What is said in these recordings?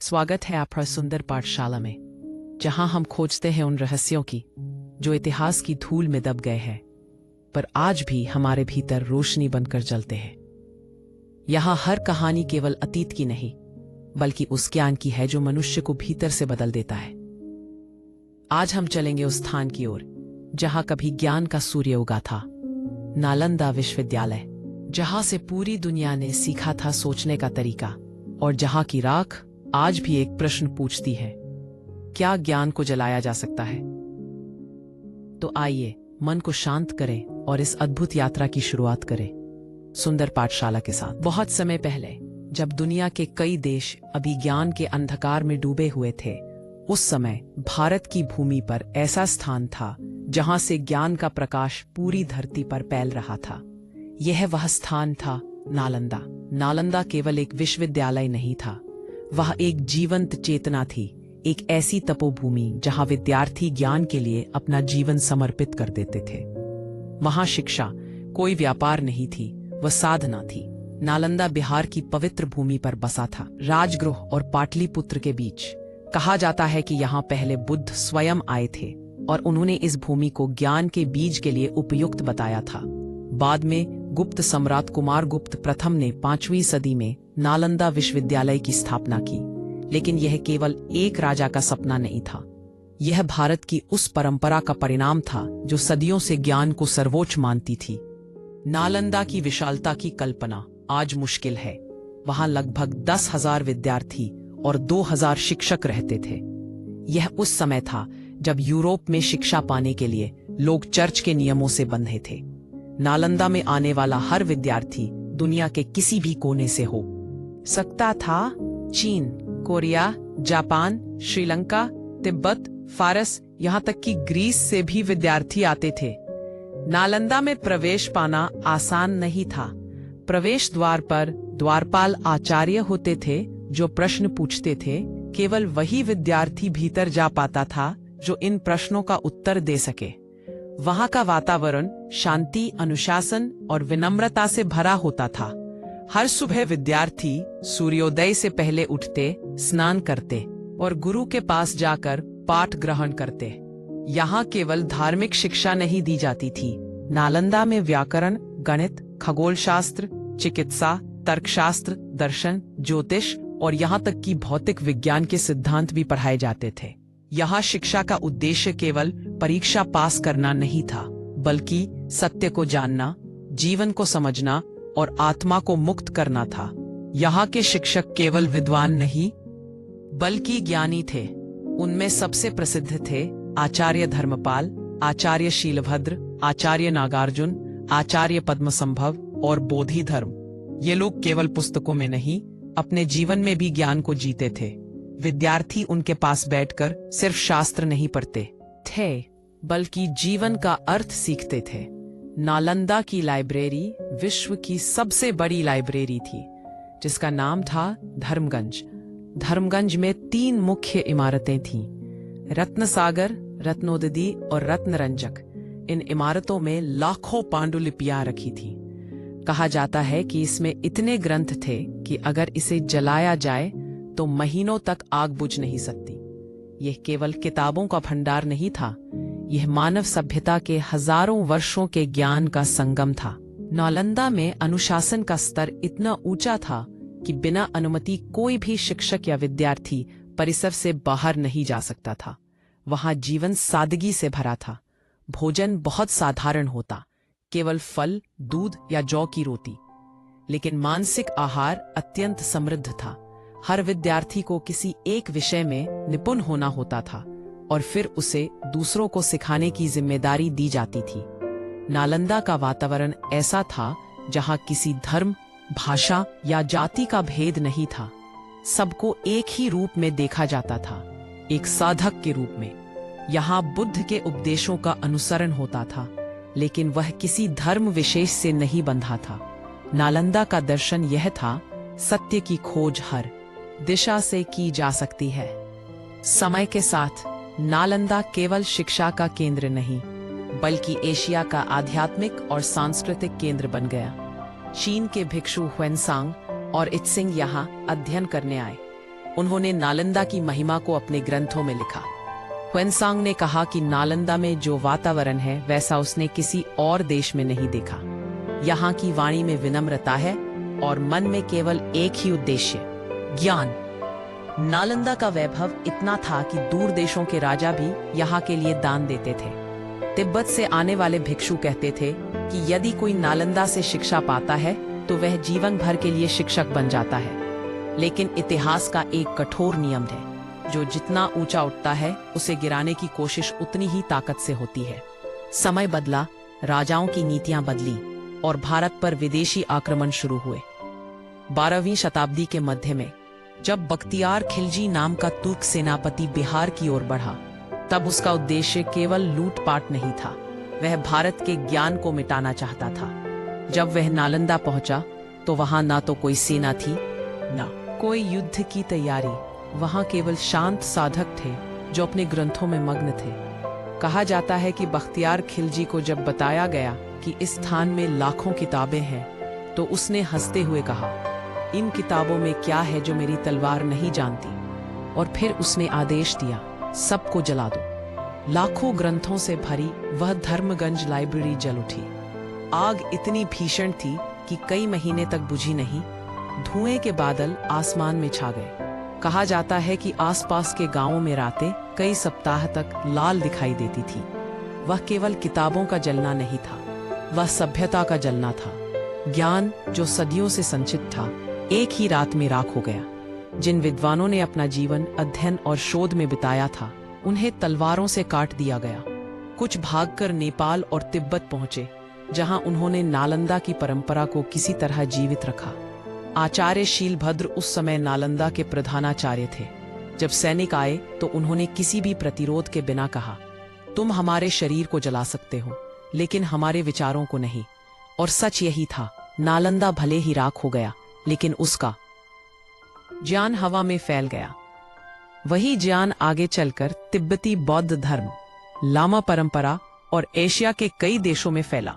स्वागत है आपका सुंदर पाठशाला में, जहां हम खोजते हैं उन रहस्यों की जो इतिहास की धूल में दब गए हैं, पर आज भी हमारे भीतर रोशनी बनकर जलते हैं। यहां हर कहानी केवल अतीत की नहीं, बल्कि उस ज्ञान की है जो मनुष्य को भीतर से बदल देता है। आज हम चलेंगे उस स्थान की ओर जहां कभी ज्ञान का सूर्य उगा था, नालंदा विश्वविद्यालय, जहां से पूरी दुनिया ने सीखा था सोचने का तरीका, और जहां की राख आज भी एक प्रश्न पूछती है, क्या ज्ञान को जलाया जा सकता है? तो आइए मन को शांत करें और इस अद्भुत यात्रा की शुरुआत करें सुंदर पाठशाला के साथ। बहुत समय पहले, जब दुनिया के कई देश अभिज्ञान के अंधकार में डूबे हुए थे, उस समय भारत की भूमि पर ऐसा स्थान था जहां से ज्ञान का प्रकाश पूरी धरती पर फैल रहा था। यह वह स्थान था नालंदा। नालंदा केवल एक विश्वविद्यालय नहीं था, वह एक जीवंत चेतना थी, एक ऐसी तपोभूमि जहां विद्यार्थी ज्ञान के लिए अपना जीवन समर्पित कर देते थे। वहां शिक्षा कोई व्यापार नहीं थी, वह साधना थी। नालंदा बिहार की पवित्र भूमि पर बसा था, राजगृह और पाटलिपुत्र के बीच। कहा जाता है कि यहाँ पहले बुद्ध स्वयं आए थे और उन्होंने इस भूमि को ज्ञान के बीज के लिए उपयुक्त बताया था। बाद में गुप्त सम्राट कुमारगुप्त प्रथम ने 5वीं सदी में नालंदा विश्वविद्यालय की स्थापना की, लेकिन यह केवल एक राजा का सपना नहीं था। यह भारत की उस परंपरा का परिणाम था जो सदियों से ज्ञान को सर्वोच्च मानती थी। नालंदा की विशालता की कल्पना आज मुश्किल है। वहां लगभग 10,000 विद्यार्थी और 2,000 शिक्षक रहते थे। यह उस समय था जब यूरोप में शिक्षा पाने के लिए लोग चर्च के नियमों से बंधे थे। नालंदा में आने वाला हर विद्यार्थी दुनिया के किसी भी कोने से हो सकता था। चीन, कोरिया, जापान, श्रीलंका, तिब्बत, फारस, यहाँ तक कि ग्रीस से भी विद्यार्थी आते थे। नालंदा में प्रवेश पाना आसान नहीं था। प्रवेश द्वार पर द्वारपाल आचार्य होते थे जो प्रश्न पूछते थे। केवल वही विद्यार्थी भीतर जा पाता था जो इन प्रश्नों का उत्तर दे सके। वहां का वातावरण शांति, अनुशासन और विनम्रता से भरा होता था। हर सुबह विद्यार्थी सूर्योदय से पहले उठते, स्नान करते और गुरु के पास जाकर पाठ ग्रहण करते। यहाँ केवल धार्मिक शिक्षा नहीं दी जाती थी। नालंदा में व्याकरण, गणित, खगोलशास्त्र, चिकित्सा, तर्कशास्त्र, दर्शन, ज्योतिष और यहाँ तक कि भौतिक विज्ञान के सिद्धांत भी पढ़ाए जाते थे। यहाँ शिक्षा का उद्देश्य केवल परीक्षा पास करना नहीं था, बल्कि सत्य को जानना, जीवन को समझना और आत्मा को मुक्त करना था। यहाँ के शिक्षक केवल विद्वान नहीं, बल्कि ज्ञानी थे। उनमें सबसे प्रसिद्ध थे आचार्य धर्मपाल, आचार्य शीलभद्र, आचार्य नागार्जुन, आचार्य पद्मसंभव और बोधिधर्म। ये लोग केवल पुस्तकों में नहीं, अपने जीवन में भी ज्ञान को जीते थे। विद्यार्थी उनके पास बैठकर सिर्फ शास्त्र नहीं पढ़ते थे, बल्कि जीवन का अर्थ सीखते थे। नालंदा की लाइब्रेरी विश्व की सबसे बड़ी लाइब्रेरी थी, जिसका नाम था धर्मगंज। धर्मगंज में 3 मुख्य इमारतें थीं, रत्नसागर, रत्नोदधि और रत्नरंजक। इन इमारतों में लाखों पांडुलिपियां रखी थीं। कहा जाता है कि इसमें इतने ग्रंथ थे कि अगर इसे जलाया जाए तो महीनों तक आग बुझ नहीं सकती। यह केवल किताबों का भंडार नहीं था, यह मानव सभ्यता के हजारों वर्षों के ज्ञान का संगम था। नालंदा में अनुशासन का स्तर इतना ऊंचा था कि बिना अनुमति कोई भी शिक्षक या विद्यार्थी परिसर से बाहर नहीं जा सकता था। वहां जीवन सादगी से भरा था। भोजन बहुत साधारण होता, केवल फल, दूध या जौ की रोटी, लेकिन मानसिक आहार अत्यंत समृद्ध था। हर विद्यार्थी को किसी एक विषय में निपुण होना होता था और फिर उसे दूसरों को सिखाने की जिम्मेदारी दी जाती थी। नालंदा का वातावरण ऐसा था जहां किसी धर्म, भाषा या जाति का भेद नहीं था। सबको एक ही रूप में देखा जाता था, एक साधक के रूप में। यहाँ बुद्ध के उपदेशों का अनुसरण होता था, लेकिन वह किसी धर्म विशेष से नहीं बंधा था। नालंदा का दर्शन यह था, सत्य की खोज हर दिशा से की जा सकती है। समय के साथ नालंदा केवल शिक्षा का केंद्र नहीं, बल्कि एशिया का आध्यात्मिक और सांस्कृतिक केंद्र बन गया। चीन के भिक्षु ह्वेनसांग और इत्सिंग यहाँ अध्ययन करने आए। उन्होंने नालंदा की महिमा को अपने ग्रंथों में लिखा। ह्वेनसांग ने कहा कि नालंदा में जो वातावरण है वैसा उसने किसी और देश में नहीं देखा। यहाँ की वाणी में विनम्रता है और मन में केवल एक ही उद्देश्य, ज्ञान। नालंदा का वैभव इतना था कि दूर देशों के राजा भी यहाँ के लिए दान देते थे। तिब्बत से आने वाले भिक्षु कहते थे कि यदि कोई नालंदा से शिक्षा पाता है तो वह जीवन भर के लिए शिक्षक बन जाता है। लेकिन इतिहास का एक कठोर नियम है, जो जितना ऊंचा उठता है उसे गिराने की कोशिश उतनी ही ताकत से होती है। समय बदला, राजाओं की नीतियां बदली और भारत पर विदेशी आक्रमण शुरू हुए। 12वीं शताब्दी के मध्य में जब बख्तियार खिलजी नाम का तुर्क सेनापति बिहार की ओर बढ़ा, तब उसका उद्देश्य केवल लूटपाट नहीं था, वह भारत के ज्ञान को मिटाना चाहता था। जब वह नालंदा पहुंचा तो वहां ना तो कोई सेना थी, ना कोई युद्ध की तैयारी। वहां केवल शांत साधक थे जो अपने ग्रंथों में मग्न थे। कहा जाता है कि बख्तियार खिलजी को जब बताया गया कि इस स्थान में लाखों किताबें हैं, तो उसने हंसते हुए कहा, इन किताबों में क्या है जो मेरी तलवार नहीं जानती। और फिर उसने आदेश दिया, सबको जला दो। लाखों ग्रंथों से भरी वह धर्मगंज लाइब्रेरी जल उठी। आग इतनी भीषण थी कि कई महीने तक बुझी नहीं। धुएं के बादल आसमान में छा गए। कहा जाता है कि आसपास के गांवों में रातें कई सप्ताह तक लाल दिखाई देती थी। वह केवल किताबों का जलना नहीं था, वह सभ्यता का जलना था। ज्ञान जो सदियों से संचित था, एक ही रात में राख हो गया। जिन विद्वानों ने अपना जीवन अध्ययन और शोध में बिताया था, उन्हें तलवारों से काट दिया गया। कुछ भागकर नेपाल और तिब्बत पहुंचे, जहां उन्होंने नालंदा की परंपरा को किसी तरह जीवित रखा। आचार्य शीलभद्र उस समय नालंदा के प्रधानाचार्य थे। जब सैनिक आए तो उन्होंने किसी भी प्रतिरोध के बिना कहा, तुम हमारे शरीर को जला सकते हो, लेकिन हमारे विचारों को नहीं। और सच यही था, नालंदा भले ही राख हो गया, लेकिन उसका ज्ञान हवा में फैल गया। वही ज्ञान आगे चलकर तिब्बती बौद्ध धर्म, लामा परंपरा और एशिया के कई देशों में फैला।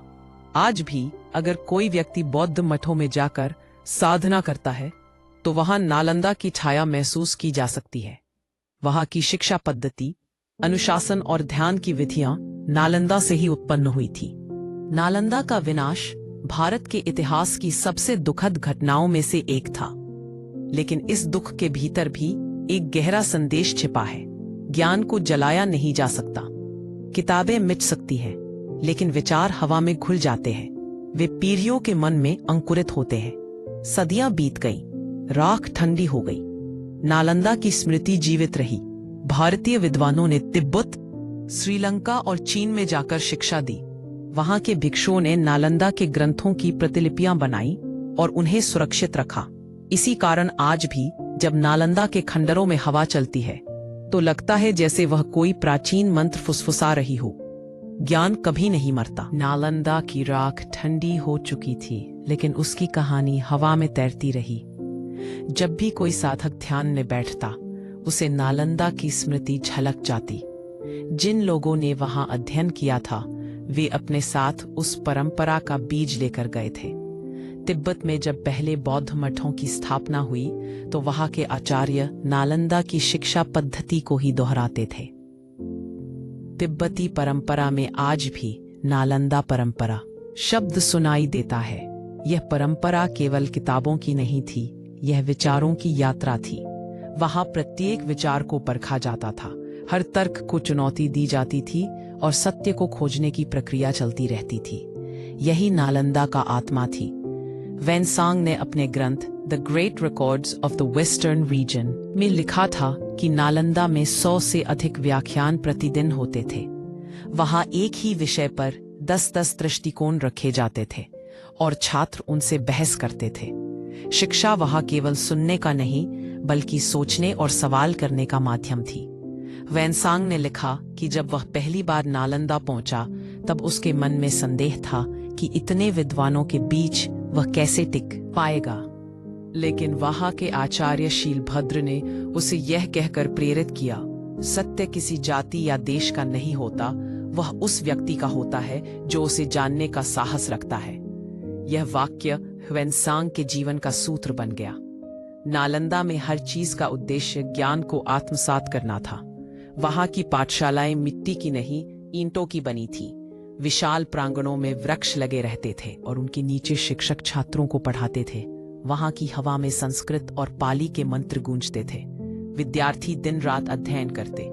आज भी अगर कोई व्यक्ति बौद्ध मठों में जाकर साधना करता है, तो वहां नालंदा की छाया महसूस की जा सकती है। वहां की शिक्षा पद्धति, अनुशासन और ध्यान की विधियां नालंदा से ही उत्पन्न हुई थी। नालंदा का विनाश भारत के इतिहास की सबसे दुखद घटनाओं में से एक था, लेकिन इस दुख के भीतर भी एक गहरा संदेश छिपा है। ज्ञान को जलाया नहीं जा सकता। किताबें मिट सकती हैं, लेकिन विचार हवा में घुल जाते हैं। वे पीढ़ियों के मन में अंकुरित होते हैं। सदियां बीत गईं, राख ठंडी हो गई, नालंदा की स्मृति जीवित रही। भारतीय विद्वानों ने तिब्बत, श्रीलंका और चीन में जाकर शिक्षा दी। वहां के भिक्षुओं ने नालंदा के ग्रंथों की प्रतिलिपियां बनाई और उन्हें सुरक्षित रखा। इसी कारण आज भी जब नालंदा के खंडरों में हवा चलती है, तो लगता है जैसे वह कोई प्राचीन मंत्र फुसफुसा रही हो। ज्ञान कभी नहीं मरता। नालंदा की राख ठंडी हो चुकी थी, लेकिन उसकी कहानी हवा में तैरती रही। जब भी कोई साधक ध्यान में बैठता, उसे नालंदा की स्मृति झलक जाती। जिन लोगों ने वहां अध्ययन किया था, वे अपने साथ उस परंपरा का बीज लेकर गए थे। तिब्बत में जब पहले बौद्ध मठों की स्थापना हुई, तो वहां के आचार्य नालंदा की शिक्षा पद्धति को ही दोहराते थे। तिब्बती परंपरा में आज भी नालंदा परंपरा शब्द सुनाई देता है। यह परंपरा केवल किताबों की नहीं थी, यह विचारों की यात्रा थी। वहां प्रत्येक विचार को परखा जाता था, हर तर्क को चुनौती दी जाती थी और सत्य को खोजने की प्रक्रिया चलती रहती थी। यही नालंदा का आत्मा थी। वेनसांग ने अपने ग्रंथ the great records of the western region में लिखा था कि नालंदा में 100 से अधिक व्याख्यान प्रतिदिन होते थे। वहां एक ही विषय पर 10-10 दृष्टिकोण रखे जाते थे और छात्र उनसे बहस करते थे। शिक्षा वहां केवल सुनने का नहीं, बल्कि सोचने और सवाल करने का माध्यम थी। वेनसांग ने लिखा कि जब वह पहली बार नालंदा पहुंचा, तब उसके मन में संदेह था कि इतने विद्वानों के बीच वह कैसे टिक पाएगा। लेकिन वहां के आचार्य शीलभद्र ने उसे यह कहकर प्रेरित किया, सत्य किसी जाति या देश का नहीं होता, वह उस व्यक्ति का होता है जो उसे जानने का साहस रखता है। यह वाक्य वेनसांग के जीवन का सूत्र बन गया। नालंदा में हर चीज का उद्देश्य ज्ञान को आत्मसात करना था। वहां की पाठशालाएं मिट्टी की नहीं, ईंटों की बनी थी। विशाल प्रांगणों में वृक्ष लगे रहते थे और उनके नीचे शिक्षक छात्रों को पढ़ाते थे। वहां की हवा में संस्कृत और पाली के मंत्र गूंजते थे। विद्यार्थी दिन रात अध्ययन करते।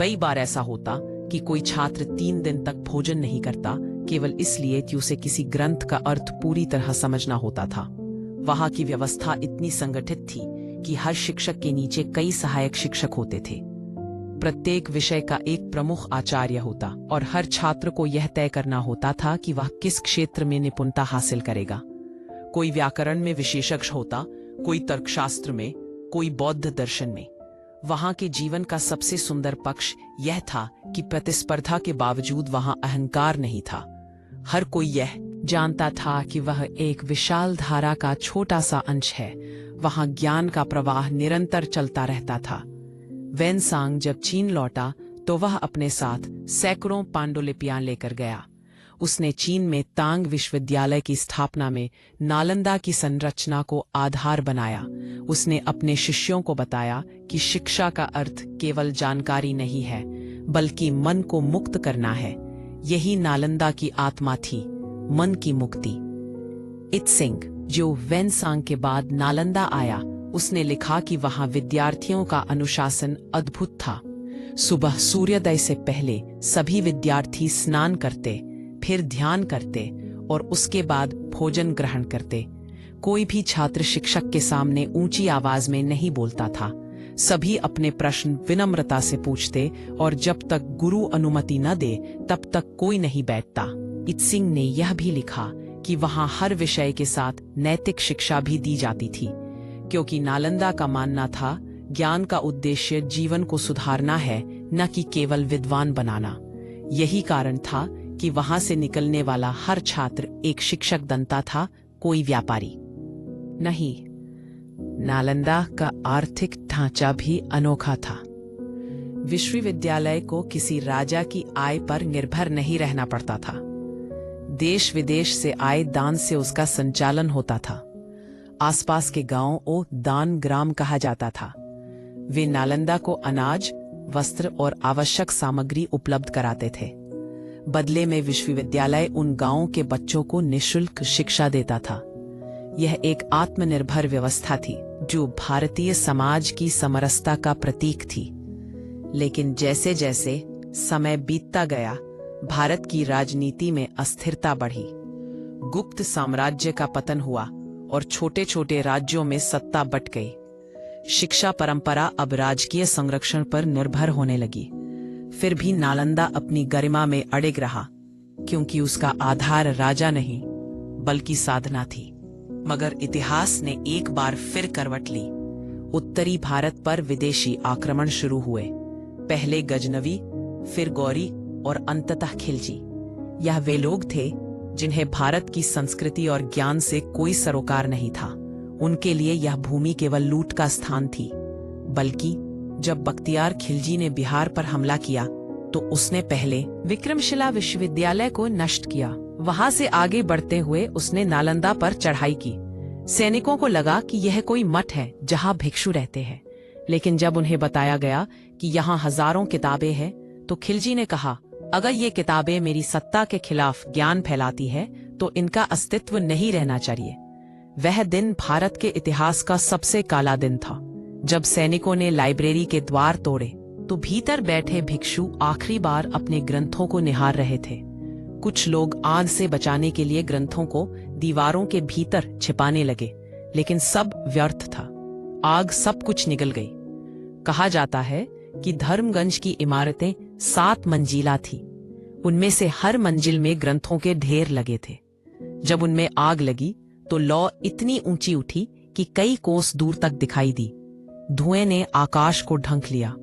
कई बार ऐसा होता कि कोई छात्र 3 दिन तक भोजन नहीं करता, केवल इसलिए कि उसे किसी ग्रंथ का अर्थ पूरी तरह समझना होता था। वहां की व्यवस्था इतनी संगठित थी कि हर शिक्षक के नीचे कई सहायक शिक्षक होते थे। प्रत्येक विषय का एक प्रमुख आचार्य होता और हर छात्र को यह तय करना होता था कि वह किस क्षेत्र में निपुणता हासिल करेगा। कोई व्याकरण में विशेषज्ञ होता, कोई तर्कशास्त्र में, कोई बौद्ध दर्शन में। वहां के जीवन का सबसे सुंदर पक्ष यह था कि प्रतिस्पर्धा के बावजूद वहां अहंकार नहीं था। हर कोई यह जानता था कि वह एक विशाल धारा का छोटा सा अंश है। वहां ज्ञान का प्रवाह निरंतर चलता रहता था। वेनसांग जब चीन लौटा तो वह अपने साथ सैकड़ों पांडुलिपियां लेकर गया। उसने चीन में तांग विश्वविद्यालय की स्थापना में नालंदा की संरचना को आधार बनाया। उसने अपने शिष्यों को बताया कि शिक्षा का अर्थ केवल जानकारी नहीं है, बल्कि मन को मुक्त करना है। यही नालंदा की आत्मा थी, मन की मुक्ति। इत्सिंग, जो वेनसांग के बाद नालंदा आया, उसने लिखा कि वहां विद्यार्थियों का अनुशासन अद्भुत था। सुबह सूर्योदय से पहले सभी विद्यार्थी स्नान करते, फिर ध्यान करते और उसके बाद भोजन ग्रहण करते। कोई भी छात्र शिक्षक के सामने ऊंची आवाज में नहीं बोलता था। सभी अपने प्रश्न विनम्रता से पूछते और जब तक गुरु अनुमति न दे तब तक कोई नहीं बैठता। इत्सिंग ने यह भी लिखा कि वहां हर विषय के साथ नैतिक शिक्षा भी दी जाती थी, क्योंकि नालंदा का मानना था ज्ञान का उद्देश्य जीवन को सुधारना है, न कि केवल विद्वान बनाना। यही कारण था कि वहां से निकलने वाला हर छात्र एक शिक्षक बनता था, कोई व्यापारी नहीं। नालंदा का आर्थिक ढांचा भी अनोखा था। विश्वविद्यालय को किसी राजा की आय पर निर्भर नहीं रहना पड़ता था। देश विदेश से आए दान से उसका संचालन होता था। आसपास के गांवों को दान ग्राम कहा जाता था। वे नालंदा को अनाज, वस्त्र और आवश्यक सामग्री उपलब्ध कराते थे। बदले में विश्वविद्यालय उन गांवों के बच्चों को निःशुल्क शिक्षा देता था। यह एक आत्मनिर्भर व्यवस्था थी जो भारतीय समाज की समरसता का प्रतीक थी। लेकिन जैसे जैसे समय बीतता गया, भारत की राजनीति में अस्थिरता बढ़ी। गुप्त साम्राज्य का पतन हुआ और छोटे छोटे राज्यों में सत्ता बंट गई। शिक्षा परंपरा अब राजकीय संरक्षण पर निर्भर होने लगी। फिर भी नालंदा अपनी गरिमा में अड़िग रहा, क्योंकि उसका आधार राजा नहीं बल्कि साधना थी। मगर इतिहास ने एक बार फिर करवट ली। उत्तरी भारत पर विदेशी आक्रमण शुरू हुए। पहले गजनवी, फिर गौरी और अंततः खिलजी। यह वे लोग थे जिन्हें भारत की संस्कृति और ज्ञान से कोई सरोकार नहीं था। उनके लिए यह भूमि केवल लूट का स्थान थी। बल्कि जब बख्तियार खिलजी ने बिहार पर हमला किया तो उसने पहले विक्रमशिला विश्वविद्यालय को नष्ट किया। वहां से आगे बढ़ते हुए उसने नालंदा पर चढ़ाई की। सैनिकों को लगा कि यह कोई मठ है जहां भिक्षु रहते हैं। लेकिन जब उन्हें बताया गया कि यहाँ हजारों किताबें हैं, तो खिलजी ने कहा, अगर ये किताबें मेरी सत्ता के खिलाफ ज्ञान फैलाती है तो इनका अस्तित्व नहीं रहना चाहिए। वह दिन भारत के इतिहास का सबसे काला दिन था। जब सैनिकों ने लाइब्रेरी के द्वार तोड़े तो भीतर बैठे भिक्षु आखिरी बार अपने ग्रंथों को निहार रहे थे। कुछ लोग आग से बचाने के लिए ग्रंथों को दीवारों के भीतर छिपाने लगे, लेकिन सब व्यर्थ था। आग सब कुछ निगल गई। कहा जाता है कि धर्मगंज की इमारतें 7 मंजिला थी। उनमें से हर मंजिल में ग्रंथों के ढेर लगे थे। जब उनमें आग लगी तो लौ इतनी ऊंची उठी कि कई कोस दूर तक दिखाई दी। धुएं ने आकाश को ढंक लिया।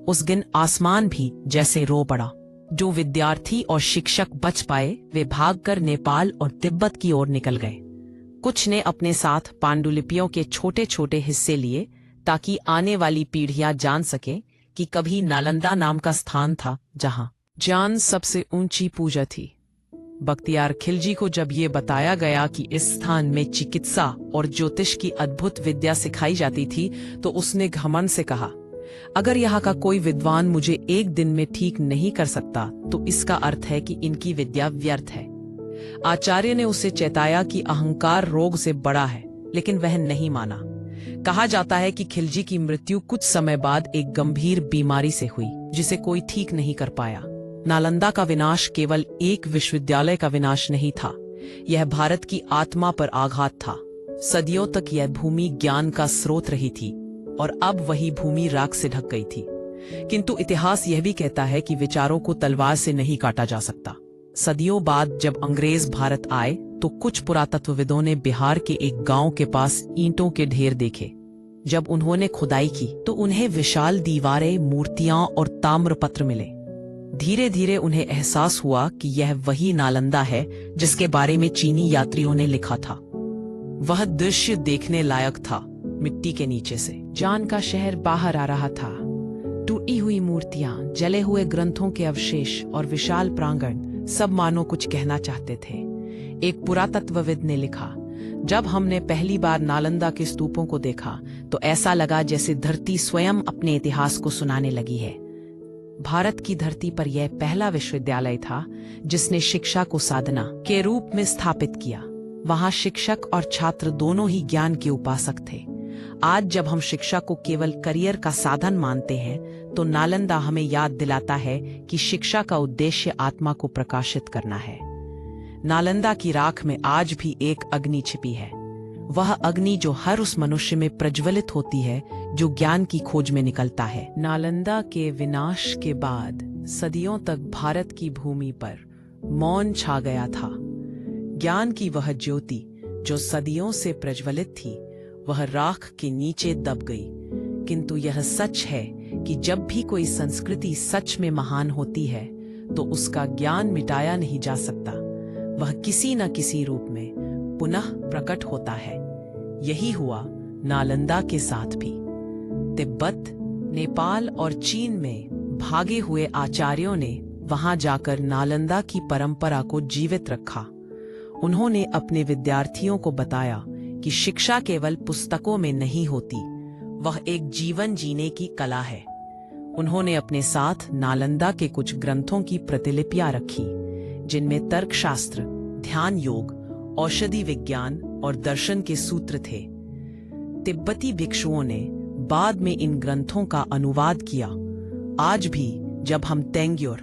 उस दिन आसमान भी जैसे रो पड़ा। जो विद्यार्थी और शिक्षक बच पाए वे भागकर नेपाल और तिब्बत की ओर निकल गए। कुछ ने अपने साथ पांडुलिपियों के छोटे छोटे हिस्से लिए ताकि आने वाली पीढ़ियां जान सकें कि कभी नालंदा नाम का स्थान था जहां ज्ञान सबसे ऊंची पूजा थी। बख्तियार खिलजी को जब ये बताया गया कि इस स्थान में चिकित्सा और ज्योतिष की अद्भुत विद्या सिखाई जाती थी, तो उसने घमंड से कहा, अगर यहाँ का कोई विद्वान मुझे एक दिन में ठीक नहीं कर सकता तो इसका अर्थ है कि इनकी विद्या व्यर्थ है। आचार्य ने उसे चेताया कि अहंकार रोग से बड़ा है, लेकिन वह नहीं माना। कहा जाता है कि खिलजी की मृत्यु कुछ समय बाद एक गंभीर बीमारी से हुई, जिसे कोई ठीक नहीं कर पाया। नालंदा का विनाश केवल एक विश्वविद्यालय का विनाश नहीं था, यह भारत की आत्मा पर आघात था। सदियों तक यह भूमि ज्ञान का स्रोत रही थी और अब वही भूमि राख से ढक गई थी। किंतु इतिहास यह भी कहता है कि विचारों को तलवार से नहीं काटा जा सकता। सदियों बाद जब अंग्रेज भारत आए तो कुछ पुरातत्वविदों ने बिहार के एक गांव के पास ईंटों के ढेर देखे। जब उन्होंने खुदाई की तो उन्हें विशाल दीवारें, मूर्तियां और ताम्रपत्र मिले। धीरे धीरे उन्हें एहसास हुआ कि यह वही नालंदा है जिसके बारे में चीनी यात्रियों ने लिखा था। वह दृश्य देखने लायक था। मिट्टी के नीचे से जान का शहर बाहर आ रहा था। टूटी हुई मूर्तियां, जले हुए ग्रंथों के अवशेष और विशाल प्रांगण सब मानो कुछ कहना चाहते थे। एक पुरातत्वविद ने लिखा, जब हमने पहली बार नालंदा के स्तूपों को देखा तो ऐसा लगा जैसे धरती स्वयं अपने इतिहास को सुनाने लगी है। भारत की धरती पर यह पहला विश्वविद्यालय था जिसने शिक्षा को साधना के रूप में स्थापित किया। वहां शिक्षक और छात्र दोनों ही ज्ञान के उपासक थे। आज जब हम शिक्षा को केवल करियर का साधन मानते हैं तो नालंदा हमें याद दिलाता है कि शिक्षा का उद्देश्य आत्मा को प्रकाशित करना है। नालंदा की राख में आज भी एक अग्नि छिपी है, वह अग्नि जो हर उस मनुष्य में प्रज्वलित होती है जो ज्ञान की खोज में निकलता है। नालंदा के विनाश के बाद सदियों तक भारत की भूमि पर मौन छा गया था। ज्ञान की वह ज्योति जो सदियों से प्रज्वलित थी, वह राख के नीचे दब गई। किंतु यह सच है कि जब भी कोई संस्कृति सच में महान होती है तो उसका ज्ञान मिटाया नहीं जा सकता, वह किसी न किसी रूप में पुनः प्रकट होता है। यही हुआ नालंदा के साथ भी। तिब्बत, नेपाल और चीन में भागे हुए आचार्यों ने वहां जाकर नालंदा की परंपरा को जीवित रखा। उन्होंने अपने विद्यार्थियों को बताया कि शिक्षा केवल पुस्तकों में नहीं होती, वह एक जीवन जीने की कला है। उन्होंने अपने साथ नालंदा के कुछ ग्रंथों की प्रतिलिपियां रखी, जिनमें तर्कशास्त्र, ध्यान योग, औषधि विज्ञान और दर्शन के सूत्र थे। तिब्बती भिक्षुओं ने बाद में इन ग्रंथों का अनुवाद किया। आज भी जब हम तेंग्योर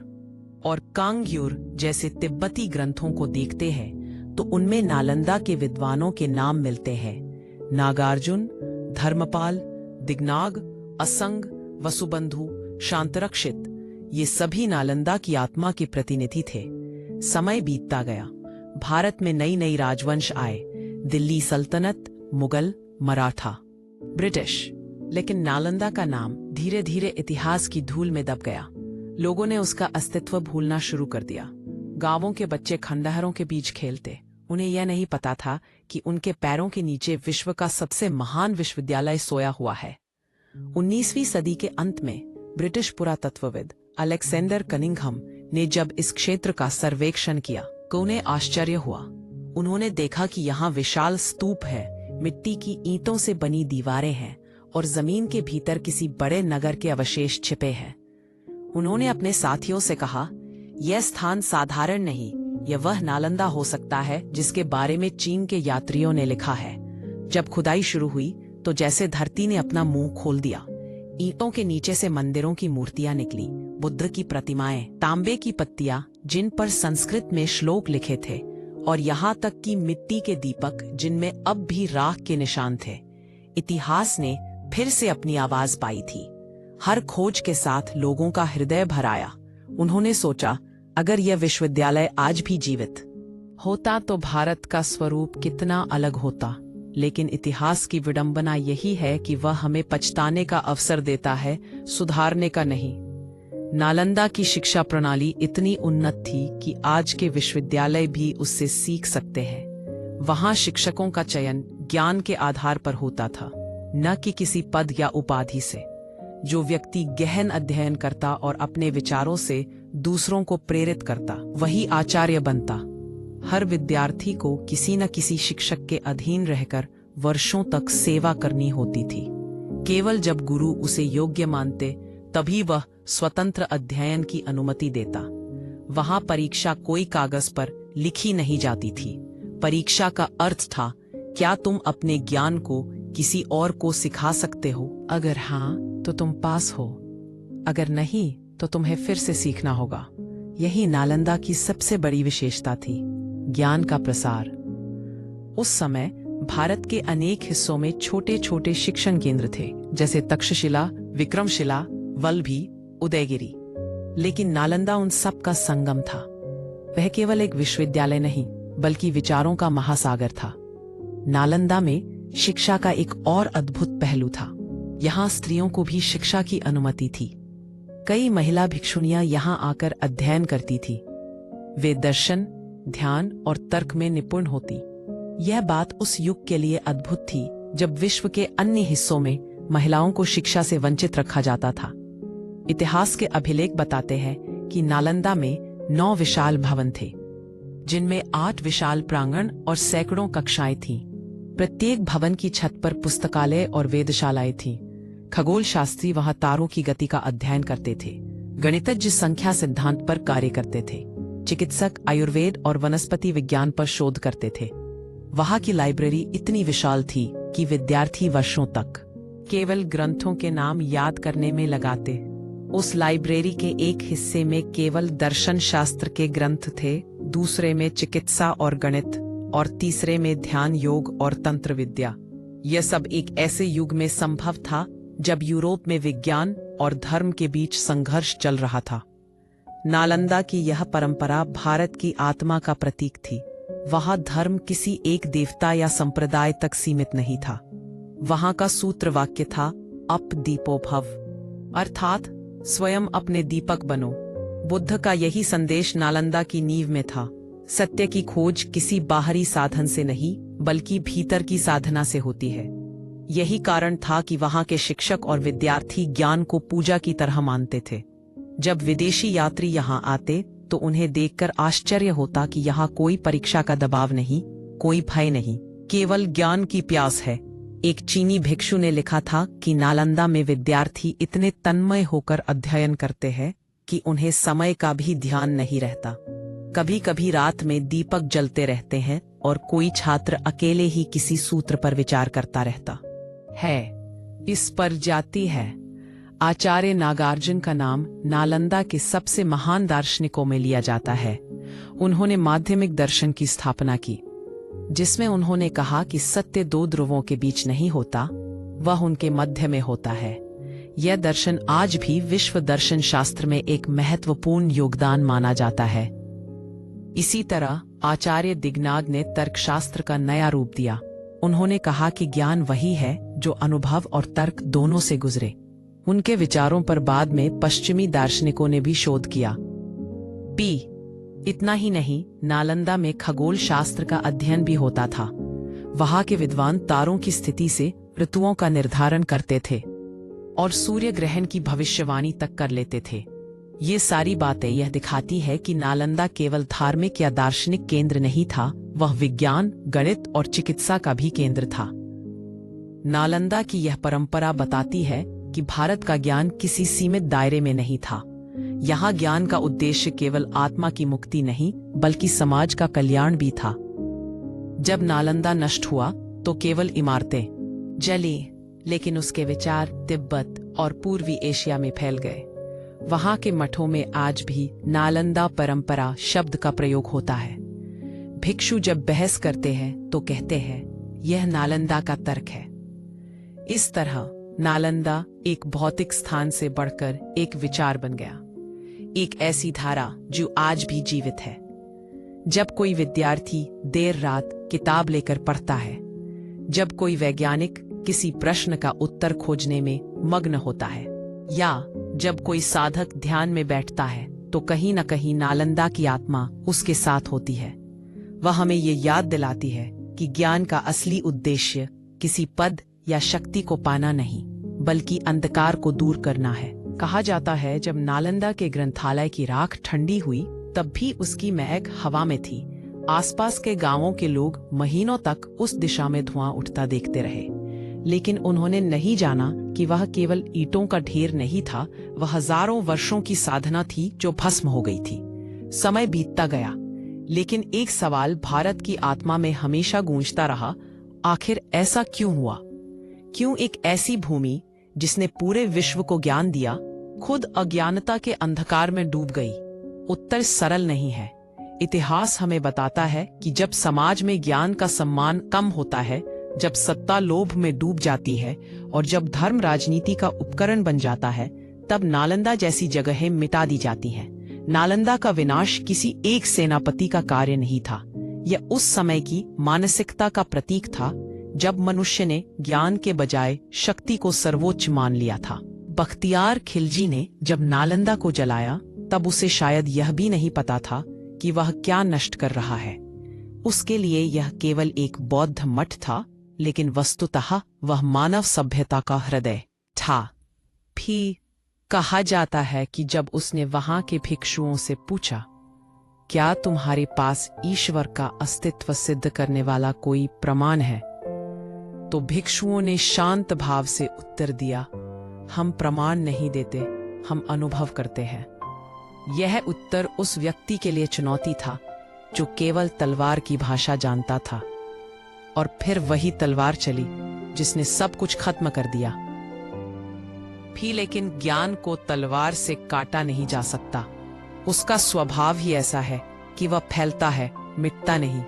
और कांग्योर जैसे तिब्बती ग्रंथों को देखते हैं तो उनमें नालंदा के विद्वानों के नाम मिलते हैं। नागार्जुन, धर्मपाल, दिग्नाग, असंग, वसुबंधु, शांतरक्षित, ये सभी नालंदा की आत्मा के प्रतिनिधि थे। समय बीतता गया, भारत में नई नई राजवंश आए, दिल्ली सल्तनत, मुगल, मराठा, ब्रिटिश। लेकिन नालंदा का नाम धीरे धीरे इतिहास की धूल में दब गया। लोगों ने उसका अस्तित्व भूलना शुरू कर दिया। गांवों के बच्चे खंडहरों के बीच खेलते, उन्हें यह नहीं पता था कि उनके पैरों के नीचे विश्व का सबसे महान विश्वविद्यालय सोया हुआ है। 19वीं सदी के अंत में ब्रिटिश पुरातत्वविद अलेक्जेंडर कनिंघम ने जब इस क्षेत्र का सर्वेक्षण किया तो उन्हें आश्चर्य हुआ। उन्होंने देखा कि यहाँ विशाल स्तूप है, मिट्टी की ईंटों से बनी दीवारें हैं और जमीन के भीतर किसी बड़े नगर के अवशेष छिपे हैं। उन्होंने अपने साथियों से कहा, यह स्थान साधारण नहीं, यह वह नालंदा हो सकता है जिसके बारे में चीन के यात्रियों ने लिखा है। जब खुदाई शुरू हुई तो जैसे धरती ने अपना मुंह खोल दिया। ईंटों के नीचे से मंदिरों की मूर्तियां निकली, बुद्ध की प्रतिमाएं, तांबे की पत्तियां जिन पर संस्कृत में श्लोक लिखे थे, और यहाँ तक कि मिट्टी के दीपक जिनमें अब भी राख के निशान थे। इतिहास ने फिर से अपनी आवाज पाई थी। हर खोज के साथ लोगों का हृदय भर आया। उन्होंने सोचा, अगर यह विश्वविद्यालय आज भी जीवित होता तो भारत का स्वरूप कितना अलग होता। लेकिन इतिहास की विडंबना यही है कि वह हमें पछताने का अवसर देता है, सुधारने का नहीं। नालंदा की शिक्षा प्रणाली इतनी उन्नत थी कि आज के विश्वविद्यालय भी उससे सीख सकते हैं। वहां शिक्षकों का चयन ज्ञान के आधार पर होता था, न कि किसी पद या उपाधि से। जो व्यक्ति गहन अध्ययन करता और अपने विचारों से दूसरों को प्रेरित करता, वही आचार्य बनता। हर विद्यार्थी को किसी न किसी शिक्षक के अधीन रहकर वर्षों तक सेवा करनी होती थी। केवल जब गुरु उसे योग्य मानते तभी वह स्वतंत्र अध्ययन की अनुमति देता। वहां परीक्षा कोई कागज पर लिखी नहीं जाती थी। परीक्षा का अर्थ था, क्या तुम अपने ज्ञान को किसी और को सिखा सकते हो? अगर हाँ तो तुम पास हो, अगर नहीं तो तुम्हें फिर से सीखना होगा। यही नालंदा की सबसे बड़ी विशेषता थी, ज्ञान का प्रसार। उस समय भारत के अनेक हिस्सों में छोटे छोटे शिक्षण केंद्र थे, जैसे तक्षशिला, विक्रमशिला, वल्लभी, उदयगिरी। लेकिन नालंदा उन सब का संगम था। वह केवल एक विश्वविद्यालय नहीं, बल्कि विचारों का महासागर था। नालंदा में शिक्षा का एक और अद्भुत पहलू था। यहाँ स्त्रियों को भी शिक्षा की अनुमति थी। कई महिला भिक्षुणियां यहाँ आकर अध्ययन करती थी। वे दर्शन, ध्यान और तर्क में निपुण होती। यह बात उस युग के लिए अद्भुत थी जब विश्व के अन्य हिस्सों में महिलाओं को शिक्षा से वंचित रखा जाता था। इतिहास के अभिलेख बताते हैं कि नालंदा में 9 विशाल भवन थे, जिनमें 8 विशाल प्रांगण और सैकड़ों कक्षाएं थीं। प्रत्येक भवन की छत पर पुस्तकालय और वेधशालाएं थीं। खगोल शास्त्री वहां तारों की गति का अध्ययन करते थे। गणितज्ञ संख्या सिद्धांत पर कार्य करते थे। चिकित्सक आयुर्वेद और वनस्पति विज्ञान पर शोध करते थे। वहां की लाइब्रेरी इतनी विशाल थी कि विद्यार्थी वर्षों तक केवल ग्रंथों के नाम याद करने में लगाते। उस लाइब्रेरी के एक हिस्से में केवल दर्शन शास्त्र के ग्रंथ थे, दूसरे में चिकित्सा और गणित, और तीसरे में ध्यान, योग और तंत्र विद्या। यह सब एक ऐसे युग में संभव था जब यूरोप में विज्ञान और धर्म के बीच संघर्ष चल रहा था। नालंदा की यह परंपरा भारत की आत्मा का प्रतीक थी। वहां धर्म किसी एक देवता या संप्रदाय तक सीमित नहीं था। वहां का सूत्र वाक्य था, अप दीपो भव, अर्थात स्वयं अपने दीपक बनो। बुद्ध का यही संदेश नालंदा की नींव में था। सत्य की खोज किसी बाहरी साधन से नहीं, बल्कि भीतर की साधना से होती है। यही कारण था कि वहां के शिक्षक और विद्यार्थी ज्ञान को पूजा की तरह मानते थे। जब विदेशी यात्री यहाँ आते तो उन्हें देखकर आश्चर्य होता कि यहाँ कोई परीक्षा का दबाव नहीं, कोई भय नहीं, केवल ज्ञान की प्यास है। एक चीनी भिक्षु ने लिखा था कि नालंदा में विद्यार्थी इतने तन्मय होकर अध्ययन करते हैं कि उन्हें समय का भी ध्यान नहीं रहता। कभी कभी रात में दीपक जलते रहते हैं और कोई छात्र अकेले ही किसी सूत्र पर विचार करता रहता है। इस पर जाती है। आचार्य नागार्जुन का नाम नालंदा के सबसे महान दार्शनिकों में लिया जाता है। उन्होंने माध्यमिक दर्शन की स्थापना की, जिसमें उन्होंने कहा कि सत्य 2 ध्रुवों के बीच नहीं होता, वह उनके मध्य में होता है। यह दर्शन आज भी विश्व दर्शन शास्त्र में एक महत्वपूर्ण योगदान माना जाता है। इसी तरह आचार्य दिगनाग ने तर्कशास्त्र का नया रूप दिया। उन्होंने कहा कि ज्ञान वही है जो अनुभव और तर्क दोनों से गुजरे। उनके विचारों पर बाद में पश्चिमी दार्शनिकों ने भी शोध किया। इतना ही नहीं, नालंदा में खगोल शास्त्र का अध्ययन भी होता था। वहां के विद्वान तारों की स्थिति से ऋतुओं का निर्धारण करते थे और सूर्य ग्रहण की भविष्यवाणी तक कर लेते थे। ये सारी बातें यह दिखाती है कि नालंदा केवल धार्मिक या दार्शनिक केंद्र नहीं था, वह विज्ञान, गणित और चिकित्सा का भी केंद्र था। नालंदा की यह परंपरा बताती है कि भारत का ज्ञान किसी सीमित दायरे में नहीं था। यहाँ ज्ञान का उद्देश्य केवल आत्मा की मुक्ति नहीं, बल्कि समाज का कल्याण भी था। जब नालंदा नष्ट हुआ तो केवल इमारतें जली, लेकिन उसके विचार तिब्बत और पूर्वी एशिया में फैल गए। वहां के मठों में आज भी नालंदा परंपरा शब्द का प्रयोग होता है। भिक्षु जब बहस करते हैं तो कहते हैं, यह नालंदा का तर्क है। इस तरह नालंदा एक भौतिक स्थान से बढ़कर एक विचार बन गया, एक ऐसी धारा जो आज भी जीवित है। जब कोई विद्यार्थी देर रात किताब लेकर पढ़ता है, जब कोई वैज्ञानिक किसी प्रश्न का उत्तर खोजने में मग्न होता है, या जब कोई साधक ध्यान में बैठता है, तो कहीं न कहीं नालंदा की आत्मा उसके साथ होती है। वह हमें ये याद दिलाती है कि ज्ञान का असली उद्देश्य किसी पद या शक्ति को पाना नहीं, बल्कि अंधकार को दूर करना है। कहा जाता है, जब नालंदा के ग्रंथालय की राख ठंडी हुई, तब भी उसकी महक हवा में थी। आसपास के गांवों के लोग महीनों तक उस दिशा में धुआं उठता देखते रहे, लेकिन उन्होंने नहीं जाना कि वह केवल ईंटों का ढेर नहीं था, वह हजारों वर्षों की साधना थी जो भस्म हो गई थी। समय बीतता गया, लेकिन एक सवाल भारत की आत्मा में हमेशा गूंजता रहा, आखिर ऐसा क्यों हुआ? क्यों एक ऐसी भूमि जिसने पूरे विश्व को ज्ञान दिया, खुद अज्ञानता के अंधकार में डूब गई? उत्तर सरल नहीं है। इतिहास हमें बताता है कि जब समाज में ज्ञान का सम्मान कम होता है, जब सत्ता लोभ में डूब जाती है और जब धर्म राजनीति का उपकरण बन जाता है, तब नालंदा जैसी जगहें मिटा दी जाती हैं। नालंदा का विनाश किसी एक सेनापति का कार्य नहीं था, यह उस समय की मानसिकता का प्रतीक था जब मनुष्य ने ज्ञान के बजाय शक्ति को सर्वोच्च मान लिया था। बख्तियार खिलजी ने जब नालंदा को जलाया, तब उसे शायद यह भी नहीं पता था कि वह क्या नष्ट कर रहा है। उसके लिए यह केवल एक बौद्ध मठ था, लेकिन वस्तुतः वह मानव सभ्यता का हृदय था। भी कहा जाता है कि जब उसने वहां के भिक्षुओं से पूछा, क्या तुम्हारे पास ईश्वर का अस्तित्व सिद्ध करने वाला कोई प्रमाण है, तो भिक्षुओं ने शांत भाव से उत्तर दिया, हम प्रमाण नहीं देते, हम अनुभव करते हैं। यह उत्तर उस व्यक्ति के लिए चुनौती था जो केवल तलवार की भाषा जानता था। और फिर वही तलवार चली जिसने सब कुछ खत्म कर दिया। भी लेकिन ज्ञान को तलवार से काटा नहीं जा सकता। उसका स्वभाव ही ऐसा है कि वह फैलता है, मिटता नहीं।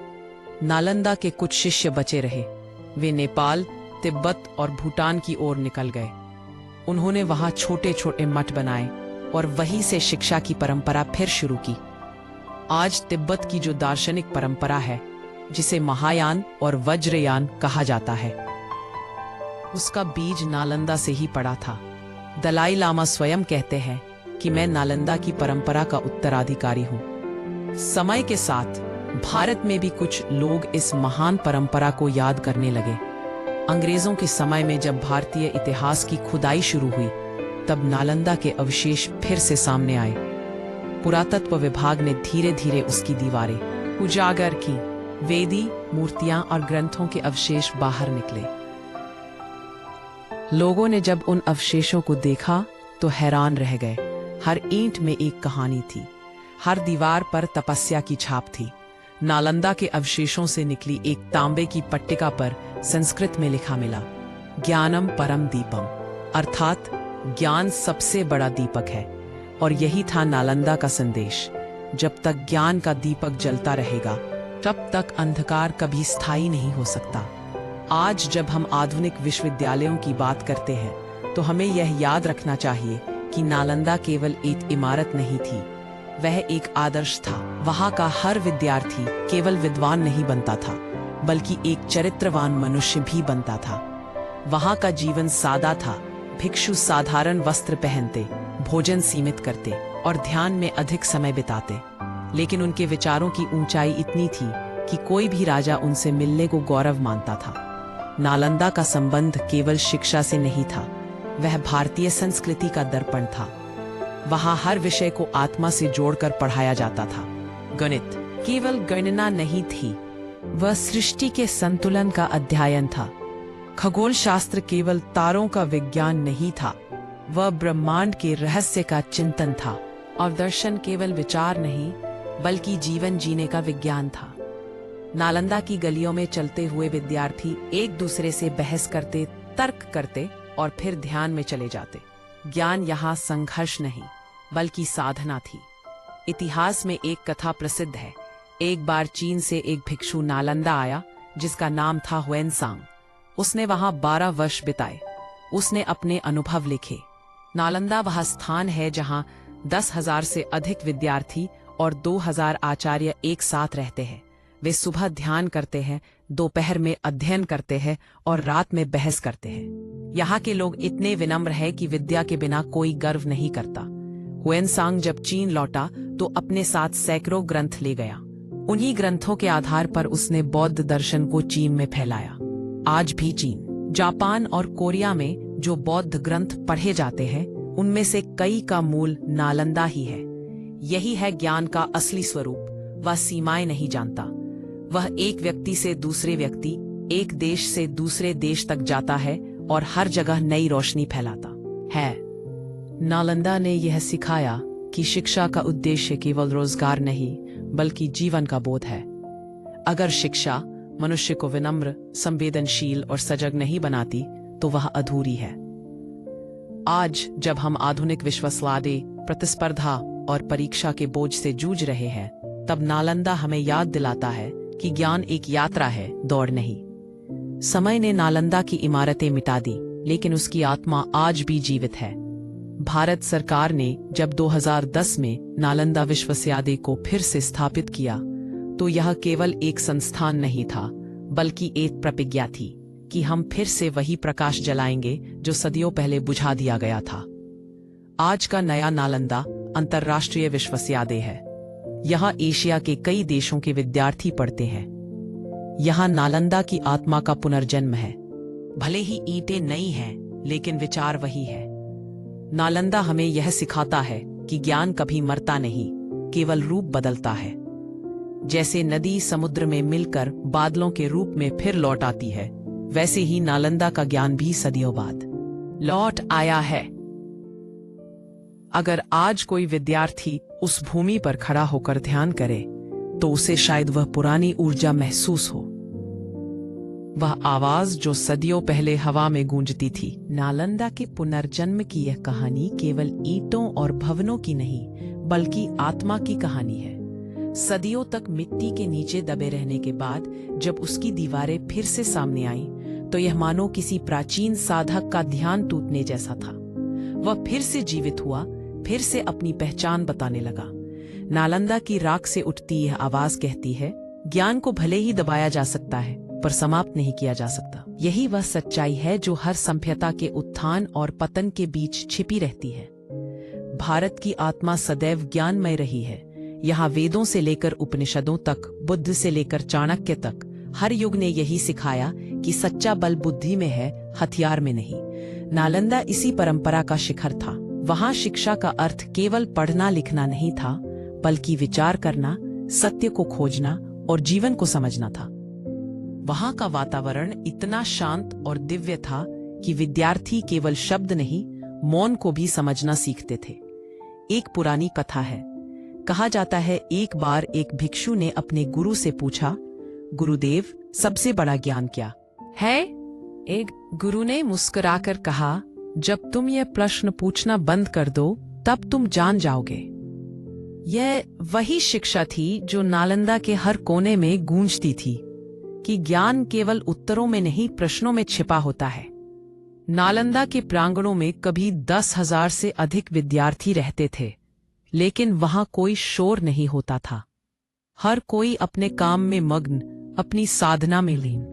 नालंदा के कुछ शिष्य बचे रहे। वे नेपाल, तिब्बत और भूटान की ओर निकल गए। उन्होंने वहां छोटे छोटे मठ बनाए और वहीं से शिक्षा की परंपरा फिर शुरू की। आज तिब्बत की जो दार्शनिक परंपरा है, जिसे महायान और वज्रयान कहा जाता है, उसका बीज नालंदा से ही पड़ा था। दलाई लामा स्वयं कहते हैं कि मैं नालंदा की परंपरा का उत्तराधिकारी हूं। समय के साथ भारत में भी कुछ लोग इस महान परंपरा को याद करने लगे। अंग्रेजों के समय में जब भारतीय इतिहास की खुदाई शुरू हुई, तब नालंदा के अवशेष फिर से सामने आए। पुरातत्व विभाग ने धीरे धीरे उसकी दीवारें उजागर की। वेदी, मूर्तियां और ग्रंथों के अवशेष बाहर निकले। लोगों ने जब उन अवशेषों को देखा तो हैरान रह गए। हर ईंट में एक कहानी थी, हर दीवार पर तपस्या की छाप थी। नालंदा के अवशेषों से निकली एक तांबे की पट्टिका पर संस्कृत में लिखा मिला, ज्ञानम परम दीपम, अर्थात ज्ञान सबसे बड़ा दीपक है। और यही था नालंदा का संदेश, जब तक ज्ञान का दीपक जलता रहेगा, तब तक अंधकार कभी स्थायी नहीं हो सकता। आज जब हम आधुनिक विश्वविद्यालयों की बात करते हैं, तो हमें यह याद रखना चाहिए कि नालंदा केवल एक इमारत नहीं थी, वह एक आदर्श था। वहां का हर विद्यार्थी केवल विद्वान नहीं बनता था, बल्कि एक चरित्रवान मनुष्य भी बनता था। वहां का जीवन सादा था। भिक्षु साधारण वस्त्र पहनते, भोजन सीमित करते और ध्यान में अधिक समय बिताते, लेकिन उनके विचारों की ऊंचाई इतनी थी कि कोई भी राजा उनसे मिलने को गौरव मानता था। नालंदा का संबंध केवल शिक्षा से नहीं था, वह भारतीय संस्कृति का दर्पण था। वहां हर विषय को आत्मा से जोड़कर पढ़ाया जाता था। गणित केवल गणना नहीं थी, वह सृष्टि के संतुलन का अध्ययन था। खगोल शास्त्र केवल तारों का विज्ञान नहीं था, वह ब्रह्मांड के रहस्य का चिंतन था। और दर्शन केवल विचार नहीं, बल्कि जीवन जीने का विज्ञान था। नालंदा की गलियों में चलते हुए विद्यार्थी एक दूसरे से बहस करते, तर्क करते और फिर ध्यान में चले जाते। ज्ञान यहाँ संघर्ष नहीं, बल्कि साधना थी। इतिहास में एक कथा प्रसिद्ध है। एक बार चीन से एक भिक्षु नालंदा आया, जिसका नाम था हुएनसांग। उसने वहां 12 वर्ष बिताए। उसने अपने अनुभव लिखे। नालंदा वह स्थान है जहां 10,000 से अधिक विद्यार्थी और 2,000 आचार्य एक साथ रहते हैं। वे सुबह ध्यान करते हैं, दोपहर में अध्ययन करते हैं और रात में बहस करते हैं। यहाँ के लोग इतने विनम्र हैं कि विद्या के बिना कोई गर्व नहीं करता। हुएनसांग जब चीन लौटा तो अपने साथ सैकड़ों ग्रंथ ले गया। उन्हीं ग्रंथों के आधार पर उसने बौद्ध दर्शन को चीन में फैलाया। आज भी चीन, जापान और कोरिया में जो बौद्ध ग्रंथ पढ़े जाते हैं, उनमें से कई का मूल नालंदा ही है। यही है ज्ञान का असली स्वरूप। वह सीमाएं नहीं जानता, वह एक व्यक्ति से दूसरे व्यक्ति, एक देश से दूसरे देश तक जाता है और हर जगह नई रोशनी फैलाता है। नालंदा ने यह सिखाया कि शिक्षा का उद्देश्य केवल रोजगार नहीं बल्कि जीवन का बोध है। अगर शिक्षा मनुष्य को विनम्र, संवेदनशील और सजग नहीं बनाती तो वह अधूरी है। आज जब हम आधुनिक विश्वस्वादे, प्रतिस्पर्धा और परीक्षा के बोझ से जूझ रहे हैं, तब नालंदा हमें याद दिलाता है कि ज्ञान एक यात्रा है, दौड़ नहीं। समय ने नालंदा की इमारतें मिटा दी, लेकिन उसकी आत्मा आज भी जीवित है। भारत सरकार ने जब 2010 में नालंदा विश्वविद्यालय को फिर से स्थापित किया तो यह केवल एक संस्थान नहीं था, बल्कि एक प्रतिज्ञा थी कि हम फिर से वही प्रकाश जलाएंगे जो सदियों पहले बुझा दिया गया था। आज का नया नालंदा अंतर्राष्ट्रीय विश्वविद्यालय है। यहाँ एशिया के कई देशों के विद्यार्थी पढ़ते हैं। यहाँ नालंदा की आत्मा का पुनर्जन्म है। भले ही ईंटें नई हैं, लेकिन विचार वही है। नालंदा हमें यह सिखाता है कि ज्ञान कभी मरता नहीं, केवल रूप बदलता है। जैसे नदी समुद्र में मिलकर बादलों के रूप में फिर लौट आती है, वैसे ही नालंदा का ज्ञान भी सदियों बाद लौट आया है। अगर आज कोई विद्यार्थी उस भूमि पर खड़ा होकर ध्यान करे तो उसे शायद वह पुरानी ऊर्जा महसूस हो, वह आवाज जो सदियों पहले हवा में गूंजती थी। नालंदा के पुनर्जन्म की यह कहानी केवल ईंटों और भवनों की नहीं, बल्कि आत्मा की कहानी है। सदियों तक मिट्टी के नीचे दबे रहने के बाद जब उसकी दीवारें फिर से सामने आईं, तो यह मानो किसी प्राचीन साधक का ध्यान टूटने जैसा था। वह फिर से जीवित हुआ, फिर से अपनी पहचान बताने लगा। नालंदा की राख से उठती यह आवाज कहती है, ज्ञान को भले ही दबाया जा सकता है, पर समाप्त नहीं किया जा सकता। यही वह सच्चाई है जो हर सभ्यता के उत्थान और पतन के बीच छिपी रहती है। भारत की आत्मा सदैव ज्ञानमय रही है। यहाँ वेदों से लेकर उपनिषदों तक, बुद्ध से लेकर चाणक्य तक, हर युग ने यही सिखाया कि सच्चा बल बुद्धि में है, हथियार में नहीं। नालंदा इसी परंपरा का शिखर था। वहाँ शिक्षा का अर्थ केवल पढ़ना लिखना नहीं था, बल्कि विचार करना, सत्य को खोजना और जीवन को समझना था। वहाँ का वातावरण इतना शांत और दिव्य था कि विद्यार्थी केवल शब्द नहीं, मौन को भी समझना सीखते थे। एक पुरानी कथा है। कहा जाता है, एक बार एक भिक्षु ने अपने गुरु से पूछा, गुरुदेव, सबसे बड़ा ज्ञान क्या है? एक गुरु ने मुस्कुराकर कहा, जब तुम यह प्रश्न पूछना बंद कर दो, तब तुम जान जाओगे। यह वही शिक्षा थी जो नालंदा के हर कोने में गूंजती थी कि ज्ञान केवल उत्तरों में नहीं, प्रश्नों में छिपा होता है। नालंदा के प्रांगणों में कभी 10,000 से अधिक विद्यार्थी रहते थे, लेकिन वहां कोई शोर नहीं होता था। हर कोई अपने काम में मग्न, अपनी साधना में लीन।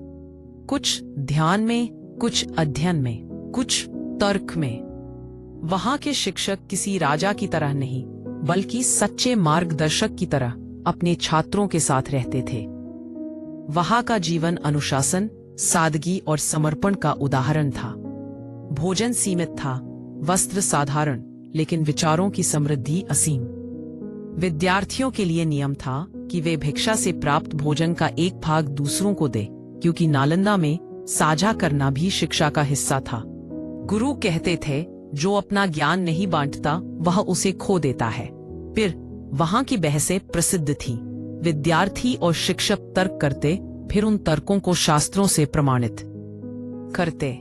कुछ ध्यान में, कुछ अध्ययन में, कुछ तर्क में। वहां के शिक्षक किसी राजा की तरह नहीं, बल्कि सच्चे मार्गदर्शक की तरह अपने छात्रों के साथ रहते थे। वहां का जीवन अनुशासन, सादगी और समर्पण का उदाहरण था। भोजन सीमित था, वस्त्र साधारण, लेकिन विचारों की समृद्धि असीम। विद्यार्थियों के लिए नियम था कि वे भिक्षा से प्राप्त भोजन का एक भाग दूसरों को दे, क्योंकि नालंदा में साझा करना भी शिक्षा का हिस्सा था। गुरु कहते थे, जो अपना ज्ञान नहीं बांटता वह उसे खो देता है। फिर वहां की बहसें प्रसिद्ध थीं। विद्यार्थी और शिक्षक तर्क करते, फिर उन तर्कों को शास्त्रों से प्रमाणित करते।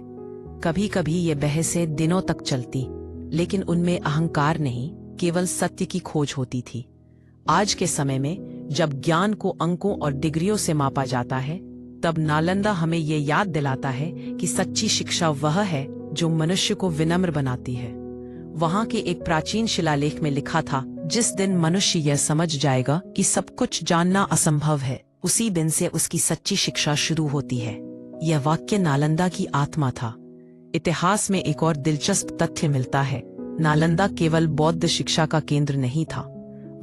कभी कभी ये बहसें दिनों तक चलती, लेकिन उनमें अहंकार नहीं, केवल सत्य की खोज होती थी। आज के समय में जब ज्ञान को अंकों और डिग्रियों से मापा जाता है, तब नालंदा हमें ये याद दिलाता है कि सच्ची शिक्षा वह है जो मनुष्य को विनम्र बनाती है। वहां के एक प्राचीन शिलालेख में लिखा था, जिस दिन मनुष्य यह समझ जाएगा कि सब कुछ जानना असंभव है, उसी दिन से उसकी सच्ची शिक्षा शुरू होती है। यह वाक्य नालंदा की आत्मा था। इतिहास में एक और दिलचस्प तथ्य मिलता है। नालंदा केवल बौद्ध शिक्षा का केंद्र नहीं था,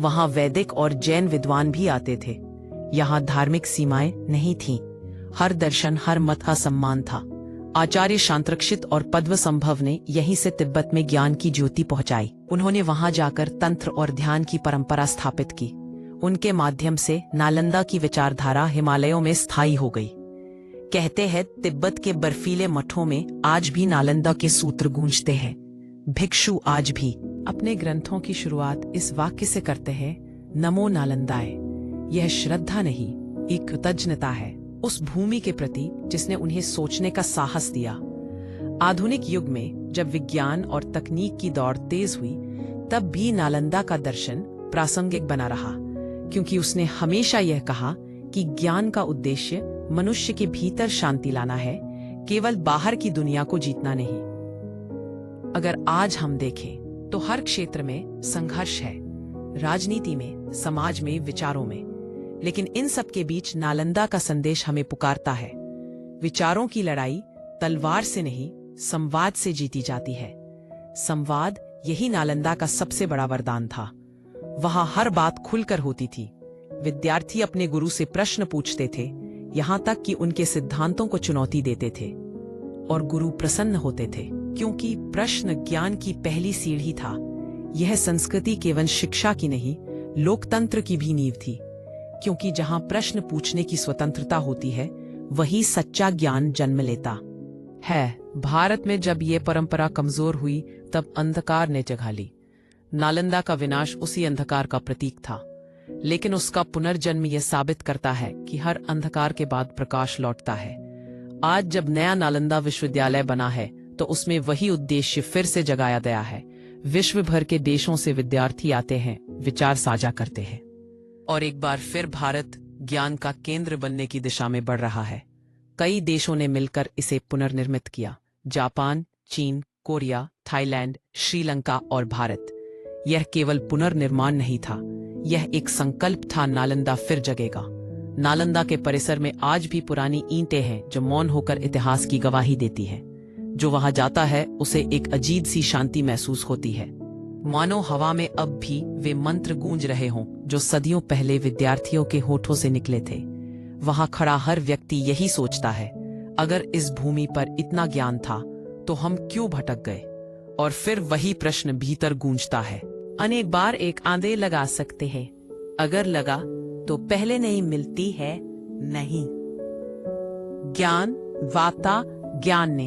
वहां वैदिक और जैन विद्वान भी आते थे। यहाँ धार्मिक सीमाएं नहीं थीं। हर दर्शन, हर मत का सम्मान था। आचार्य शांतरक्षित और पद्मसंभव ने यहीं से तिब्बत में ज्ञान की ज्योति पहुंचाई। उन्होंने वहां जाकर तंत्र और ध्यान की परंपरा स्थापित की। उनके माध्यम से नालंदा की विचारधारा हिमालयों में स्थायी हो गई। कहते हैं तिब्बत के बर्फीले मठों में आज भी नालंदा के सूत्र गूंजते हैं। भिक्षु आज भी अपने ग्रंथों की शुरुआत इस वाक्य से करते हैं, नमो नालंदाय। यह श्रद्धा नहीं, एक कृतज्ञता है उस भूमि के प्रति जिसने उन्हें सोचने का साहस दिया। आधुनिक युग में जब विज्ञान और तकनीक की दौड़ तेज हुई, तब भी नालंदा का दर्शन प्रासंगिक बना रहा, क्योंकि उसने हमेशा यह कहा कि ज्ञान का उद्देश्य मनुष्य के भीतर शांति लाना है, केवल बाहर की दुनिया को जीतना नहीं। अगर आज हम देखें तो हर क्षेत्र में संघर्ष है, राजनीति में, समाज में, विचारों में, लेकिन इन सब के बीच नालंदा का संदेश हमें पुकारता है। विचारों की लड़ाई तलवार से नहीं, संवाद से जीती जाती है। संवाद यही नालंदा का सबसे बड़ा वरदान था। वहां हर बात खुलकर होती थी। विद्यार्थी अपने गुरु से प्रश्न पूछते थे, यहां तक कि उनके सिद्धांतों को चुनौती देते थे, और गुरु प्रसन्न होते थे, क्योंकि प्रश्न ज्ञान की पहली सीढ़ी था। यह संस्कृति केवल शिक्षा की नहीं, लोकतंत्र की भी नींव थी, क्योंकि जहां प्रश्न पूछने की स्वतंत्रता होती है, वही सच्चा ज्ञान जन्म लेता है। भारत में जब ये परंपरा कमजोर हुई, तब अंधकार ने जगह ली। नालंदा का विनाश उसी अंधकार का प्रतीक था, लेकिन उसका पुनर्जन्म यह साबित करता है कि हर अंधकार के बाद प्रकाश लौटता है। आज जब नया नालंदा विश्वविद्यालय बना है, तो उसमें वही उद्देश्य फिर से जगाया गया है। विश्व भर के देशों से विद्यार्थी आते हैं, विचार साझा करते हैं, और एक बार फिर भारत ज्ञान का केंद्र बनने की दिशा में बढ़ रहा है। कई देशों ने मिलकर इसे पुनर्निर्मित किया, जापान, चीन, कोरिया, थाईलैंड, श्रीलंका और भारत। यह केवल पुनर्निर्माण नहीं था, यह एक संकल्प था, नालंदा फिर जगेगा। नालंदा के परिसर में आज भी पुरानी ईंटें हैं जो मौन होकर इतिहास की गवाही देती हैं। जो वहां जाता है उसे एक अजीब सी शांति महसूस होती है, मानो हवा में अब भी वे मंत्र गूंज रहे हों जो सदियों पहले विद्यार्थियों के होठों से निकले थे। वहां खड़ा हर व्यक्ति यही सोचता है, अगर इस भूमि पर इतना ज्ञान था तो हम क्यों भटक गए? और फिर वही प्रश्न भीतर गूंजता है, अनेक बार एक आंधे लगा सकते हैं, अगर लगा तो पहले नहीं मिलती है नहीं। ज्ञान वाता ज्ञान ने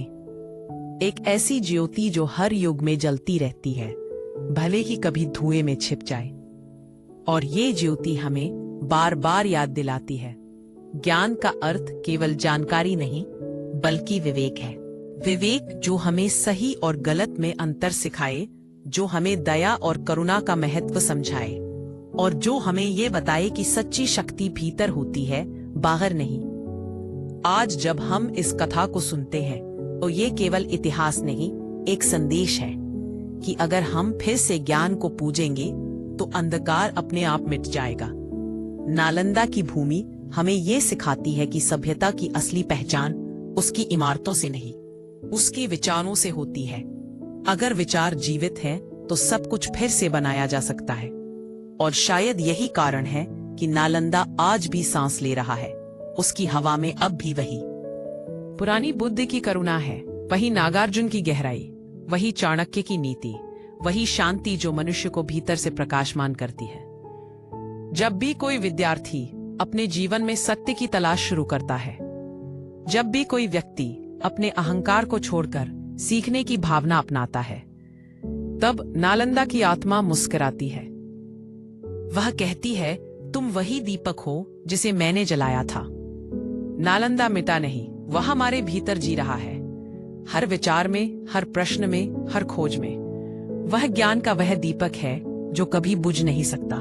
एक ऐसी ज्योति जो हर युग में जलती रहती है, भले ही कभी धुएं में छिप जाए, और ये ज्योति हमें बार बार याद दिलाती है, ज्ञान का अर्थ केवल जानकारी नहीं बल्कि विवेक है। विवेक जो हमें सही और गलत में अंतर सिखाए, जो हमें दया और करुणा का महत्व समझाए, और जो हमें ये बताए कि सच्ची शक्ति भीतर होती है, बाहर नहीं। आज जब हम इस कथा को सुनते हैं तो ये केवल इतिहास नहीं, एक संदेश है कि अगर हम फिर से ज्ञान को पूजेंगे तो अंधकार अपने आप मिट जाएगा। नालंदा की भूमि हमें ये सिखाती है कि सभ्यता की असली पहचान उसकी इमारतों से नहीं, उसके विचारों से होती है। अगर विचार जीवित हैं, तो सब कुछ फिर से बनाया जा सकता है। और शायद यही कारण है कि नालंदा आज भी सांस ले रहा है, उसकी हवा में अब भी वही पुरानी बुद्ध की करुणा है, वही नागार्जुन की गहराई, वही चाणक्य की नीति, वही शांति जो मनुष्य को भीतर से प्रकाशमान करती है। जब भी कोई विद्यार्थी अपने जीवन में सत्य की तलाश शुरू करता है, जब भी कोई व्यक्ति अपने अहंकार को छोड़कर सीखने की भावना अपनाता है, तब नालंदा की आत्मा मुस्कुराती है। वह कहती है, तुम वही दीपक हो जिसे मैंने जलाया था। नालंदा मिटा नहीं, वह हमारे भीतर जी रहा है, हर विचार में, हर प्रश्न में, हर खोज में। वह ज्ञान का वह दीपक है जो कभी बुझ नहीं सकता।